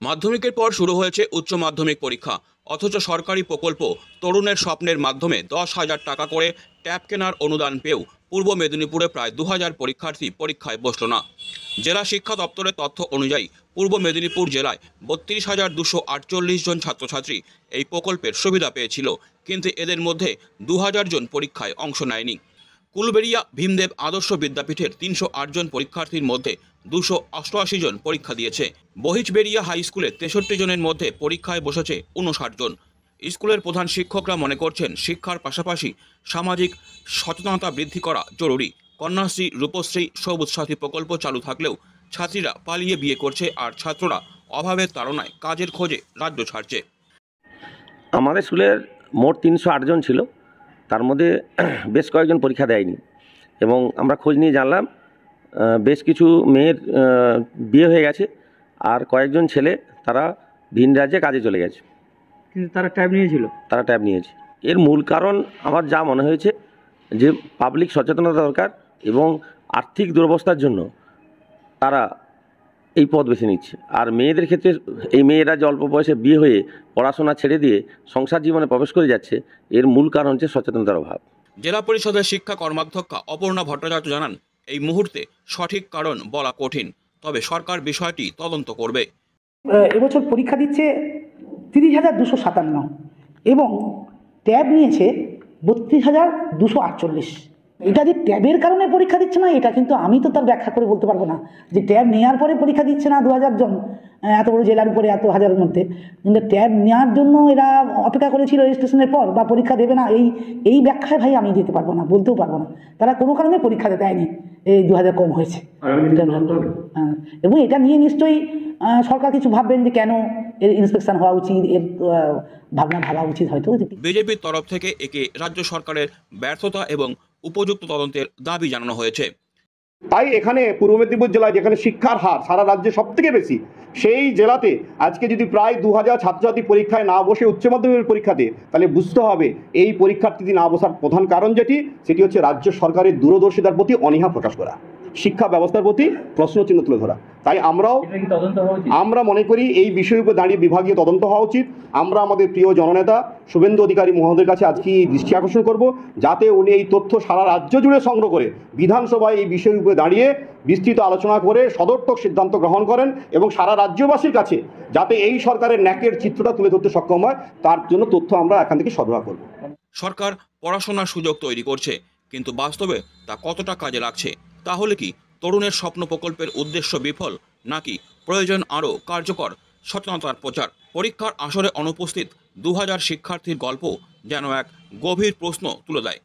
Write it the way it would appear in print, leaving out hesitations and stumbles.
মাধ্যমিকের পর শুরু হয়েছে উচ্চ মাধ্যমিক পরীক্ষা, অথচ সরকারি প্রকল্প তরুণের স্বপ্নের মাধ্যমে 10,000 টাকা করে ট্যাব কেনার অনুদান পেয়েও পূর্ব মেদিনীপুরে প্রায় 2,000 পরীক্ষার্থী পরীক্ষায় বসল না। জেলা শিক্ষা দপ্তরের তথ্য অনুযায়ী পূর্ব মেদিনীপুর জেলায় 32,248 জন ছাত্রছাত্রী এই প্রকল্পের সুবিধা পেয়েছিল, কিন্তু এদের মধ্যে 2,000 জন পরীক্ষায় অংশ নেয়নি। কুলবেড়িয়া ভীমদেব আদর্শ বিদ্যাপীঠের 308 জন পরীক্ষার্থীর মধ্যে 288 জন পরীক্ষা দিয়েছে। বহিজবেড়িয়া হাই স্কুলে 63 জনের মধ্যে পরীক্ষায় বসেছে 59 জন। স্কুলের প্রধান শিক্ষকরা মনে করছেন, শিক্ষার পাশাপাশি সামাজিক সচেতনতা বৃদ্ধি করা জরুরি। কন্যাশ্রী, রূপশ্রী, সবুজ সাথী প্রকল্প চালু থাকলেও ছাত্রীরা পালিয়ে বিয়ে করছে, আর ছাত্ররা অভাবের তাড়নায় কাজের খোঁজে রাজ্য ছাড়ছে। আমাদের স্কুলের মোট 308 জন ছিল, তার মধ্যে বেশ কয়েকজন পরীক্ষা দেয়নি এবং আমরা খোঁজ নিয়ে জানলাম বেশ কিছু মেয়ের বিয়ে হয়ে গেছে আর কয়েকজন ছেলে তারা ভিন রাজ্যে কাজে চলে গেছে। কিন্তু তারা ট্যাব নিয়েছিল। এর মূল কারণ আমার যা মনে হয়েছে যে পাবলিক সচেতনতা দরকার এবং আর্থিক দুরবস্থার জন্য তারা এই পথ বেছে নিচ্ছে। আর মেয়েদের ক্ষেত্রে এই মেয়েরা যে অল্প বয়সে বিয়ে হয়ে পড়াশোনা ছেড়ে দিয়ে সংসার জীবনে প্রবেশ করে যাচ্ছে, এর মূল কারণ হচ্ছে সচেতনতার অভাব। জেলা পরিষদের শিক্ষা কর্মাধ্যক্ষা অপর্ণা ভট্টাচার্য জানান, এই মুহূর্তে সঠিক কারণ বলা কঠিন, তবে সরকার বিষয়টি তদন্ত করবে। এবছর পরীক্ষা দিচ্ছে 30,257 এবং ট্যাব নিয়েছে 32,248। এটা যে ট্যাবের কারণে পরীক্ষা দিচ্ছে না, এটা কিন্তু আমি তো তার ব্যাখ্যা করে বলতে পারবো না যে ট্যাব নেওয়ার পরে পরীক্ষা দিচ্ছে না 2,000 জন, এত বড় জেলার উপরে এত হাজারের মধ্যে। কিন্তু ট্যাব নেওয়ার জন্য এরা অপেক্ষা করেছিল রেজিস্ট্রেশনের পর, বা পরীক্ষা দেবে না, এই ব্যাখ্যায় ভাই আমি দিতে পারবো না, বলতেও পারবো না। তারা কোনো কারণে পরীক্ষা দেয়নি, এই 2,000 কম হয়েছে। এবং এটা নিয়ে নিশ্চয়ই সরকার কিছু ভাববেন যে কেন এর ইন্সপেকশন হওয়া উচিত, এর ভাবা উচিত হয়তো। বিজেপির তরফ থেকে একে রাজ্য সরকারের ব্যর্থতা এবং উপযুক্ত তদন্তের দাবি জানানো হয়েছে। তাই এখানে পূর্ব মেদিনীপুর জেলায় যেখানে শিক্ষার হার সারা রাজ্যে সব থেকে বেশি, সেই জেলাতে আজকে যদি প্রায় 2,000 ছাত্রছাত্রী পরীক্ষায় না বসে উচ্চ মাধ্যমিকের পরীক্ষাতে, তাহলে বুঝতে হবে এই পরীক্ষার্থী না বসার প্রধান কারণ সেটি হচ্ছে রাজ্য সরকারের দূরদর্শিতার প্রতি অনীহা প্রকাশ করা, শিক্ষা ব্যবস্থার প্রতি প্রশ্নচিহ্ন তুলে ধরা। তাই আমরা মনে করি এই বিষয়ের উপর দাঁড়িয়ে বিভাগীয় তদন্ত হওয়া উচিত। আমরা আমাদের প্রিয় জননেতা শুভেন্দু অধিকারী মহোদয়ের কাছে আজকে দৃষ্টি আকর্ষণ করব, যাতে উনি এই তথ্য সারা রাজ্য জুড়ে সংগ্রহ করে বিধানসভায় এই বিষয়ের উপরে দাঁড়িয়ে বিস্তৃত আলোচনা করে সদর্থক সিদ্ধান্ত গ্রহণ করেন এবং সারা রাজ্যবাসীর কাছে যাতে এই সরকারের ন্যাকের চিত্রটা তুলে ধরতে সক্ষম হয়, তার জন্য তথ্য আমরা এখান থেকে সরবরাহ করব। সরকার পড়াশোনার সুযোগ তৈরি করছে, কিন্তু বাস্তবে তা কতটা কাজে লাগছে? তাহলে কি তরুণের স্বপ্ন প্রকল্পের উদ্দেশ্য বিফল, নাকি প্রয়োজন আরও কার্যকর সচেতনতার প্রচার? পরীক্ষার আসরে অনুপস্থিত 2,000 শিক্ষার্থীর গল্প যেন এক গভীর প্রশ্ন তুলে দেয়।